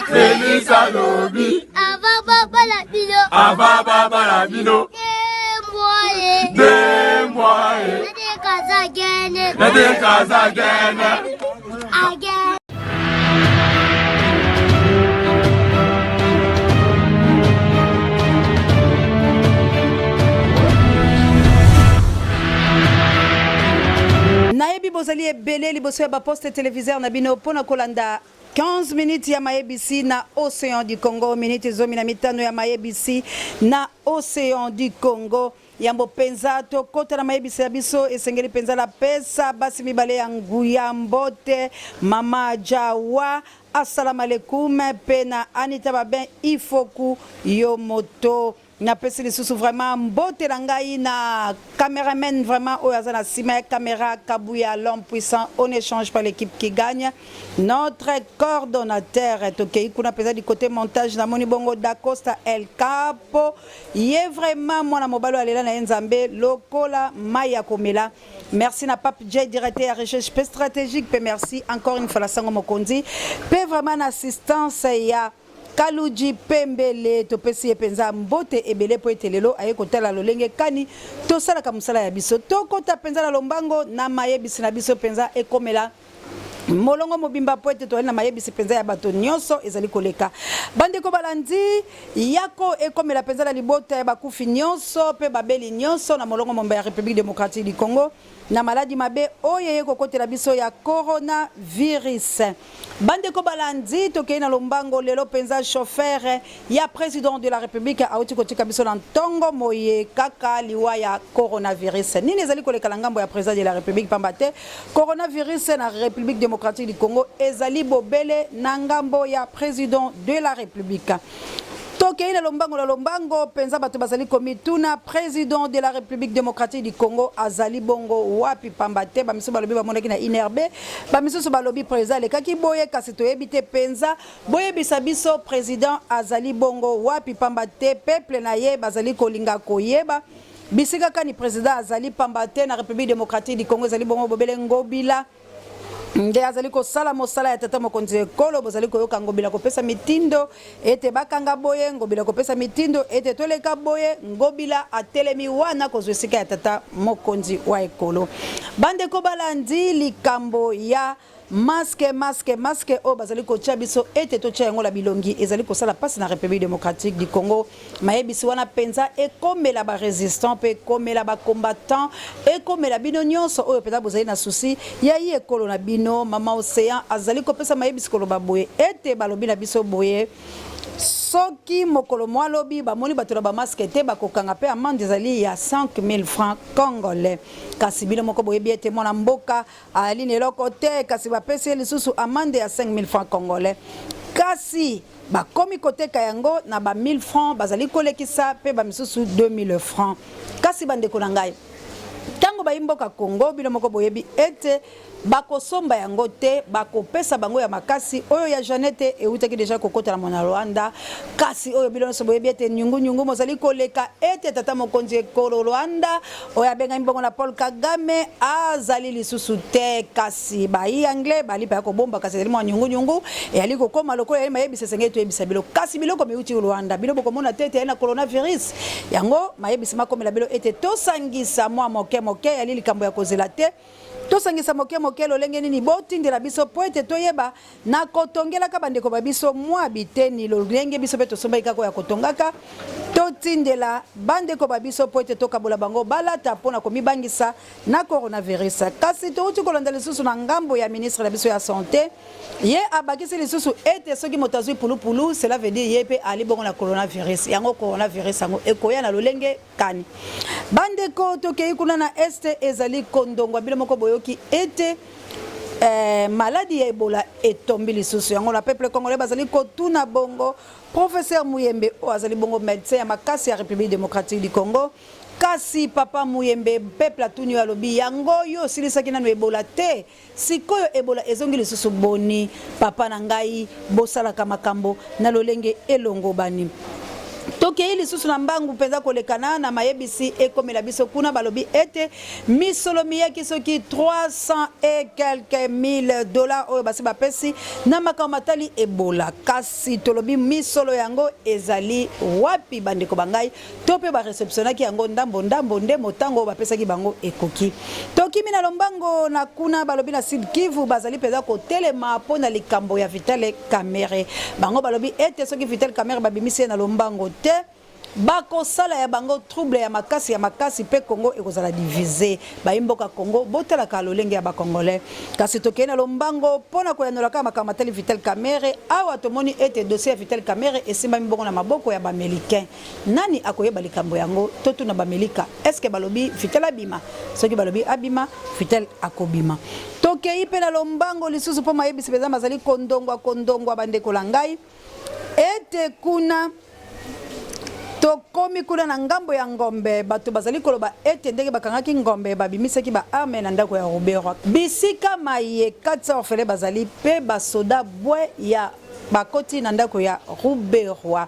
Felisa Lobi. Ava Baba Labino. Demboye. Nade Kazagene. Again. Naebi bozali ebele liboso ya baposte téléviseur na bino pona kolanda 15 minutes ya mayebisi na Océan du Congo, minutes zomi na mitano ya mayebisi na Océan du Congo. Yambo penza to kota na mayebisi ya biso esengeli penza la pesa basi mibale ya nguya mbote mama Jawa. Assalamu alaikum pena Anita Baben Ifoku yo moto. Na pesi lisusu vraiment mbote la ngai na caméraman vraiment oyazana sima caméra Kabuya l'homme puissant on échange par l'équipe qui gagne. Notre coordonnateur est ok kuna pesa du côté montage na moni bongo da Costa El Capo yé vraiment mwana mobalo alela na Nzambe lokola maya komela. Merci na Pape J directeur à recherche stratégique pe merci encore une fois la sango mokonzi pe vraiment assistance ya Kaluji Pembele to pesi penza mbote ebele po etelelo aye kotala lolenge kani to sala ka musala ya biso to kota penza la lombango na mayebisi na biso penza ekomela molongo mobimba poete to na mayebisi penza ya bato nyonso ezali koleka bande ko balandi yako ekomela penza la libota ya bakufi nyonso pe babeli nyonso na molongo momba ya République démocratique du Congo na maladi mabe oyeye kokotela biso ya coronavirus. Bande ko balandi toke na lombango lelo penza chauffeur ya président de la République auti kotika biso na ntongo moye kaka liwa ya coronavirus. Nini ezali koleka la ngambo ya président de la République pambate coronavirus na République démocratique du Congo ezali bobele na ngambo ya président de la République. Toke na lombango penza bato bazali komituna président de la République démocratique du Congo azali bongo wapi pambate ba miso balobi ba monaki na inerbe ba miso balobi président le kaki boye kasi to ebite penza boye bisabiso président azali bongo wapi pambate peuple na ye bazali kolinga koyeba bisika kani président azali pambate na République démocratique du Congo azali bongo bobele ngobila nde azali ko sala mosala ya tata mokonzi ekolo bozali koyoka ngobila kopesa mitindo ete bakanga boye ngobila kopesa mitindo ete toleka boye ngobila atelemi wana kozwesika ya tata mokonzi wa ekolo bande ko balandi likambo ya masque o bazali ko chabiso ete to cha yango la bilongi ezali ko sala passe na République démocratique du Congo mayebisi wana penza ekomela ba résistant pe komela ba combattant ekomela bino nyonso oyo peza bozali na souci ya yi ekolo na bino mama Océan azali ko pesa mayebisi ko loba boye ete balobi na biso boye soki mokolo mwalobi bamoni bato na ba masque te bakokanga pe amende ezali ya 5000 francs congolais kasi bino moko boyebi ete mwana mboka ali neloko te kasi bapesi lisusu amende ya 5000 francs congolais kasi bakomi koteka yango na ba 1000 francs bazali kolekisa pe ba misusu 2000 francs kasi bandeko na ngai tango bayimboka Congo bino moko boyebi ete bakosomba yango te bakopesa bango ya makasi oyo ya Janete eutaki deja kokota na mona Rwanda kasi oyo bino so boyebi ete nyungu mozali koleka ete tata mokonzi ekolo Rwanda oyo abenga mbongo na Paul Kagame azali lisusu te kasi bayi anglais bali pa kobomba kasi zali mwa nyungu e ali kokoma lokolo ya mayebisa sengeto ebisa bilo kasi biloko meuti Rwanda bino bokomona tete na coronavirus yango mayebisa makomela bilo ete tosangisa mwa moke ali likambo ya kozela te tosangisa moke lolenge nini botindela biso po ete toyeba na kotongela ka bandeko babiso mwa biteni lolenge biso pe tosomba ikako ya kotongaka totindela bandeko babiso po ete tokabola bango balata pona komibangisa na coronavirus kasi touti kolanda lisusu na ngambo ya ministre na biso ya santé ye abakisi lisusu ete soki motazui pulupulu cela veut dire ye pe ali bongo na coronavirus yango coronavirus yango ekoya na lolenge kani bandeko tokei kuna na este ezali kondongwa bilo moko boyoki ete maladie ya Ebola etombi lisusu yango la peuple congolais bazali kotuna bongo professeur Muyembe o azali bongo médecin ya makasi ya République démocratique du Congo kasi papa Muyembe peuple atuni alobi yango yo silisaki nanu Ebola te sikoyo Ebola ezongi lisusu boni papa na ngai bosala ka makambo na lolenge elongo bani Toke ili susu na mbangu penza kolekana na mayebisi ekomela biso kuna balobi ete misolomi yaki soki 300 et quelques mille dollars oyo basi bapesi na makamatali ebola kasi tolobi misolo yango ezali wapi bandeko bangai tope ba receptionnaki yango ndambo nde motango bapesaki bango ekoki toki mina lombango na kuna balobi na Sud Kivu bazali penza ko telema pona likambo ya Vital Kamerhe bango balobi ete soki Vital Kamerhe babimisi na lombango te bako sala ya bango trouble ya makasi pe Congo ekozala divisé baimboka Congo botala ka lolenge ya ba congolais kasi tokena lombango pona ko yanolaka makamatali Vital Kamerhe awa tomoni ete dossier ya Vital Kamerhe esimba mbongo na maboko ya ba américain nani akoyeba likambo yango totu na ba Amerika est-ce que balobi Vital abima soki balobi abima Vital akobima tokei pe na lombango lisusu po mayebisi peza mazali kondongwa bandeko langai ete kuna tokomi kuna na ngambo ya ngombe bato bazali koloba ete ndenge bakangaki ngombe babimisaki ba arme na ndako ya Robert bisika maye 400 orphelins bazali pe basoda bwe ya bakoti na ndako ya Ruberwa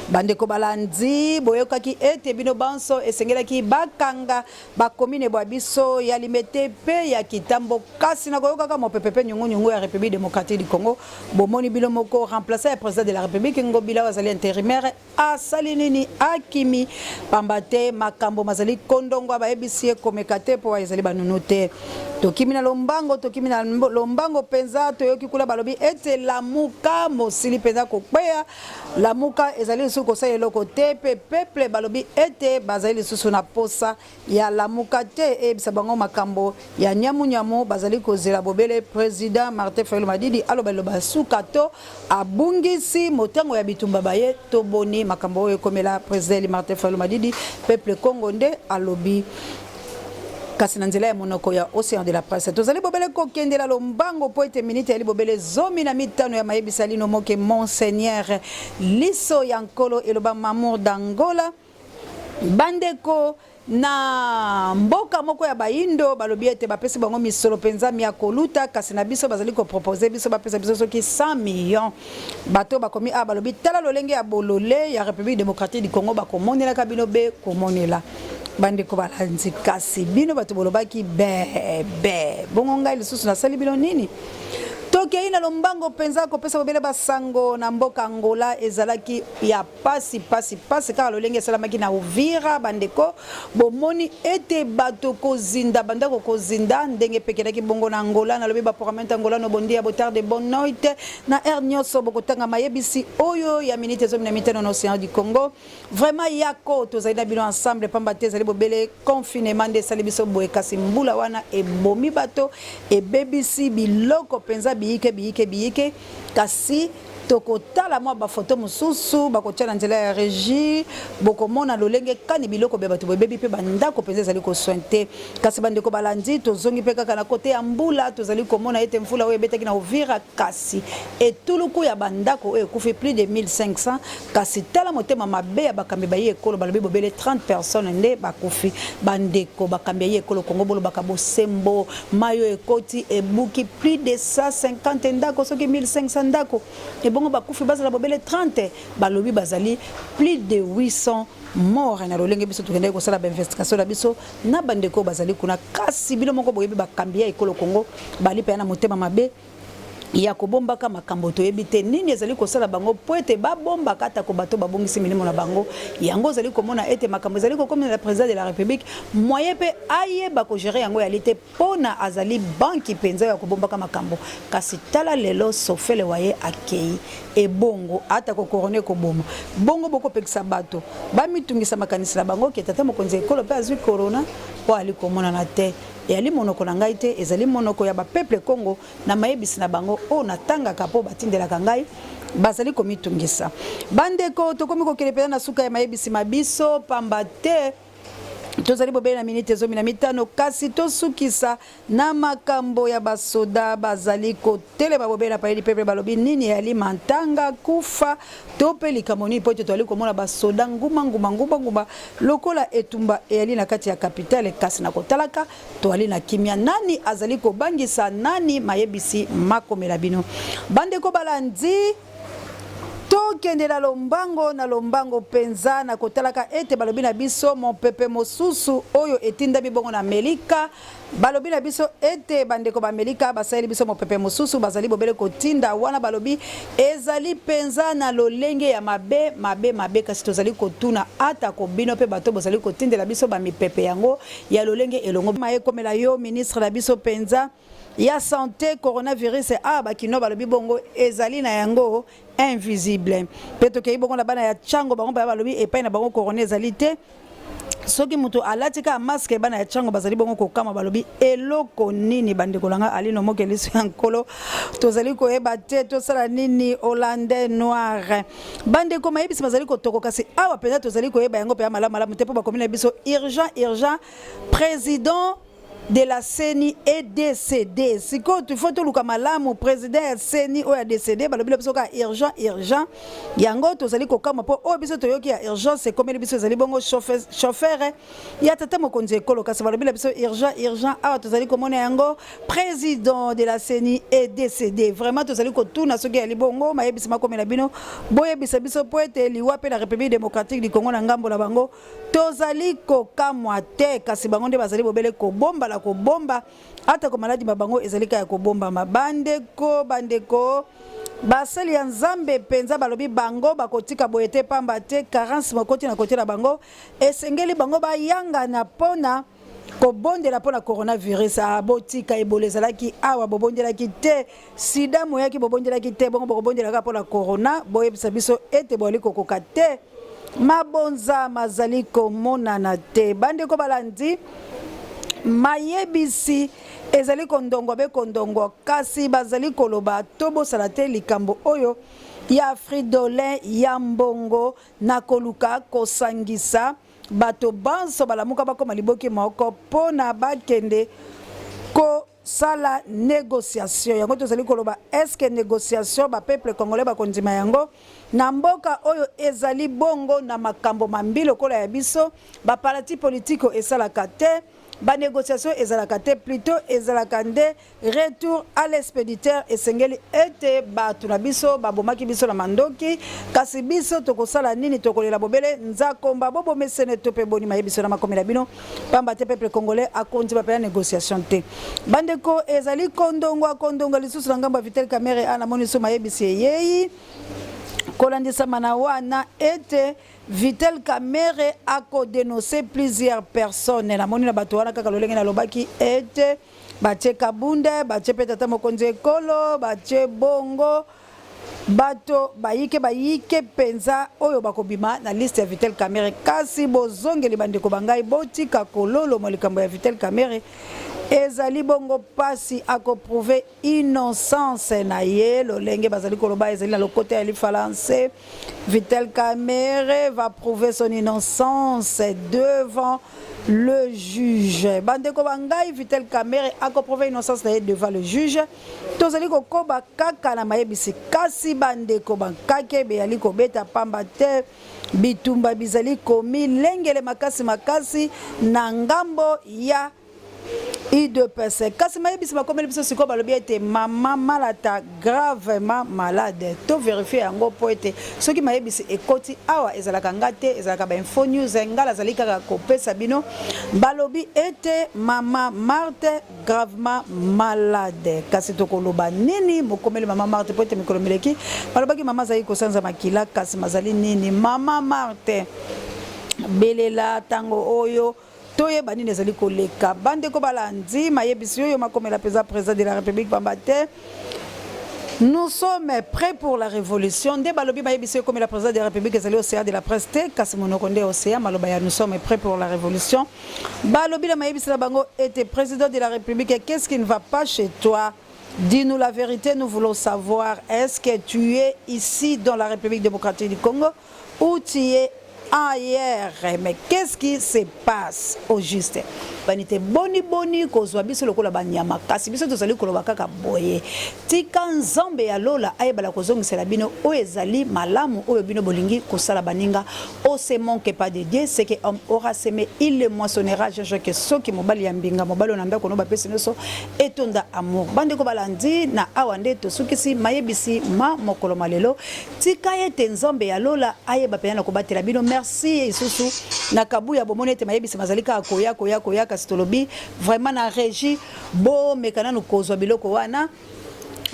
bandeko balandi boyokaki ete bino banso esengelaki bakanga bakomine bwa biso ya limete pe ya kitambo kasi na koyokaka mopepepe nyungu ya République démocratique du Congo bomoni bino moko remplacer le président de la République Ngobila wazali intérimaire asalinini akimi pambate makambo mazali kondongo ba ebisi komekate po ezali banunote tokimina lombango penza toyoki kula balobi ete lamuka mosili penza kokweya lamuka ezali suko sa eloko te pe peuple balobi ete bazali susu na posa ya lamuka te ebisa bango makambo ya nyamu bazali kozela bobele président Martin Fayulu Madidi aloba suka to abungisi motango ya bitumba baye to boni makambo oyo komela président Martin Fayulu Madidi peuple congolais alobi kasi na nzela ya monoko ya Océan de la Presse tozali bobele kokendela lombango po ete minute ya libobele zomi na mitano ya mayebisa lino moke Monseigneur Liso Yankolo eloba Mamour d'Angola bandeko na mboka moko ya baindo balobi ete bapesi bango misolo penza mia koluta kasi na biso bazali ko proposer biso bapesa biso soki 100 millions bato bakomi balobi tala lolenge ya bolole ya République démocratique du Congo bakomonela kabino be komonela bandeko balanzi kasi bino bato bolobaki be bongo ngai lisusu na sali bino nini toke ina lombango penza ko pesa bobele basango na mboka Angola ezalaki ya pasi ka lolenge salamaki na Uvira bandeko bomoni ete bato kozinda bandako kozinda ndenge pekelaki bongo na Angola na lobi ba parlement Angola no bondi ya botar de bonne noite na ernyoso bokotanga mayebisi oyo ya minute zo na mitano na Océan du Congo vraiment yako tozali na bino ensemble pamba tezali bobele confinement de salibiso boye kasi mbula wana e bomi bato e BBC biloko penza biyike kasi tokotala mwa ba photo mususu bakotia na nzela ya régie bokomona lolenge kani biloko be bato bebi pe bandako penza zali ko sointe kasi bandeko balandi tozongi pe kaka na kote ya mbula tozali komona ete mfula oyo betaki na Uvira kasi etuluku ya bandako oyo kufi plus de 1500 kasi tala motema mabe ya bakambi baye ekolo balobi bobele 30 personnes nde bakufi bandeko bakambi baye ekolo Kongo bolo bakabo sembo mayo ekoti ebuki plus de 150 ndako soki 1500 ndako bongo bakufi bazala bobele 30 balobi bazali plus de 800 morts na lolenge biso tukende ko sala ba investigation na biso na bandeko bazali kuna kasi bino moko boyebi bakambi ya ekolo Kongo bali pe na motema mabe ya kobombaka makambo toyebi te nini ezali kosala bango po ete babombaka ata ko bato babongisi milimo na bango yango ezali komona ete makambo ezali kokomela na président de la République moyen pe ayeba ko gérer yango ya lite pona azali banki penza ya kobombaka makambo kasi tala lelo sofele waye akei e bongo ata ko corona ko boma bongo boko pekisa bato bamitungisa makanisi na bango ke tata mokonzi ekolo pe azwi corona po ali komona na te yali monoko na ngai te ezali monoko ya ba peuple Congo na mayebisi na bango o natanga kapo batindelaka ngai bazali komitungisa bandeko tokomi kokelepela na suka ya mayebisi mabiso pamba te tozali bobele na minute zomi na mitano kasi tosukisa na makambo ya basoda bazali kotelema bobele na paeli pepe balobi nini yali mantanga kufa tope likamoni po tozali komona basoda nguma lokola etumba yali na kati ya capitale kasi na kotalaka toali na kimia nani azali kobangisa nani mayebisi makomela bino bandeko balandi tokende na lombango penza na kotalaka ete balobi na biso mopepe mosusu oyo etindami bongo na Amerika balobi na biso ete bandeko ba Amerika basali biso mopepe mosusu bazali bobele kotinda wana balobi ezali penza na lolenge ya mabe kasi tozali kotuna ata ko bino pe bato bozali kotindela biso ba mipepe yango ya lolenge elongo maye komela yo ministre na biso penza ya santé coronavirus bakino balobi bongo ezali na yango invisible peto ke bongo na bana ya chango bango balobi epai na bango corona ezali te soki mutu alatika masque bana ya chango bazali bongo kokama balobi eloko nini bandeko langa alino mokeliso ya nkolo tozali koyeba te tosala nini hollandais noir bandeko mayebisi bazali kotoko kasi awa penza tozali koyeba yango pe ya malamu te po bakomina biso urgent président de la CENI est décédé. Si tu faut tout le malamu président de la CENI est décédé, balobi la biso ka urgent. Yango tozali kokama po o biso toyoki ya urgence c'est comme les biso zali bongo chauffeur ya tata mokonzi ekolo kasi balobi la biso urgent awa tozali komona yango président de la CENI est décédé. Vraiment tozali kotuna soki ya libongo mayebisi makomela bino boyebisa biso po ete liwa pe la République démocratique du Congo na ngambo la bango tozali kokamwa te kasi bango nde bazali bobele kobomba ko bomba ata ko maladi babango ezalika ya ko bomba bandeko basali ya nzambe penza balobi bango bakotika boyete pamba te carence makoti na kotela bango esengeli bango bayanga na pona ko bondela pona coronavirus abotika ebolezalaki awa bobondelaki te sida moyaki bobondelaki te bongo bobondelaka pona corona boyebisa biso ete boli kokoka te mabonza mazali komonana te bandeko balandi mayebisi ezali kondongo kasi bazali koloba tobosala te likambo oyo ya fridolin ya mbongo na koluka kosangisa bato banso balamuka bakoma liboki moko pona bakende sala négociation yango tozali koloba est-ce que négociation ba peuple congolais bakondima yango na mboka oyo ezali bongo na makambo mambilo kola ya biso ba parti politique esalaka te ba négociation ezalaka te plutôt ezalaka nde retour à l'expéditeur esengeli ete batu na biso babomaki biso na mandoki kasi biso tokosala nini tokolela bobele nzakomba bobo mesene tope boni mayebiso na makomela bino pamba te peuple congolais akondi ba pela négociation te bandeko ezali kondongo lisusu na ngambo Vital Kamerhe ana moniso mayebisi yeyi kolandisa mana wana ete Vital Kamerhe a dénoncé plusieurs personnes na moni na bato wana kaka lolenge na lobaki ete batie kabunde batie petata mokonzi ekolo batie bongo bato bayike penza oyo bakobima na liste ya Vital Kamerhe kasi bozongeli bandeko bangai botika kololo molikambo ya Vital Kamerhe ezali bongo pasi ako prouver innocence na ye lolenge bazali koloba ezali na lokote ya lifalance Vital Kamerhe va prouver son innocence devant le juge bandeko bangai Vital Kamerhe ako prouver innocence na ye devant le juge tozali kokoba kaka na mayebisi kasi bandeko bankake beyali kobeta pamba te bitumba bizali komi lengele makasi na ngambo ya I2PC kasi mayebisi bakomeli biso siko balobi ete mama malata gravement malade to vérifier yango po ete soki mayebisi ekoti awa ezalaka ngate ezalaka ba info news ngala zalika kopesa bino balobi ete mama Marthe gravement malade kasi tokoloba nini mokomeli mama Marthe po ete mikolo mileki balobaki mama zali kosanza makila kasi mazali nini mama Marthe belela tango oyo toye banini ezali koleka bandeko balandi mayebisi oyo makomela peza président de la République pambate nous sommes prêts pour la révolution nde balobi mayebisi comme la président de la République ezali océan de la presse te kasi monoko nde océan maloba ya nous sommes prêts pour la révolution balobi la mayebisi la bango était président de la République qu'est-ce qui ne va pas chez toi? Dis-nous la vérité, nous voulons savoir est-ce que tu es ici dans la République démocratique du Congo ou tu es ailleurs, mais qu'est-ce qui se passe au juste? banite boni boni kozwa biso lokola banyama kasi biso tozali koloba kaka boye tika nzambe ya lola ayebala kozongisela bino oyo ezali malamu oyo bino bolingi kosala baninga on se manque pas de Dieu c'est que homme aura semé il le moissonnera je que soki mobali ya mbinga mobali na ndako no bapesi noso etonda amour bande ko balandi na awande to sukisi mayebisi ma mokolo malelo tika ete nzambe ya lola ayeba pena ko batela bino merci isusu na kabuya bomone te mayebisi mazalika koya kasi tolobi vraiment na régie bo mekana no kozwa biloko wana.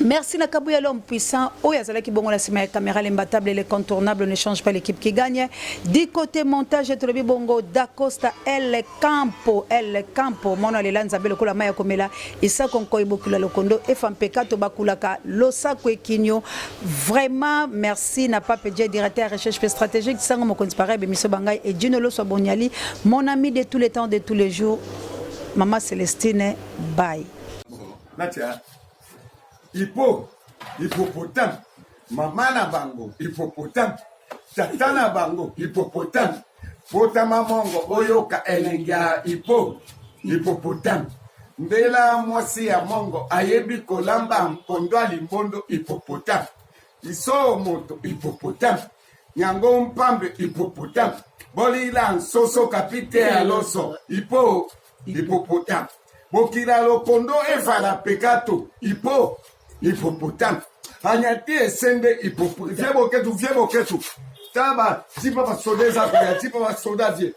Merci na Kabouya l'homme puissant. Oyazala qui bongo la sima caméra l'imbattable et l'incontournable ne change pas l'équipe qui gagne. Du côté montage et tolobi bongo d'Acosta El Campo mono le lanza belo kola maya komela isa konko ibokula lokondo FMPK to bakulaka losa kwekinyo. Vraiment merci na Pape Dje directeur recherche stratégique sango mo konspare be miso bangay et Djinolo Sobonyali mon ami de tous les temps de tous les jours. Maman Célestine bye. Hippopotame, maman na bango, hippopotame, tata na bango, hippopotame, potama mongo, oyoka elengia hippopotame, mbela mwasi ya mongo, ayebi kolamba mpondo alimbondo hippopotame, iso moto hippopotame, nyango mpambe hippopotame, bolila nsoso kapite aloso, hippopotame, bokila lokondo evala pekato, hippopotame. Anyati esende hippopotame. Viens boketu. Taba, tipa ba soda za kuya, tipa ba soda vie.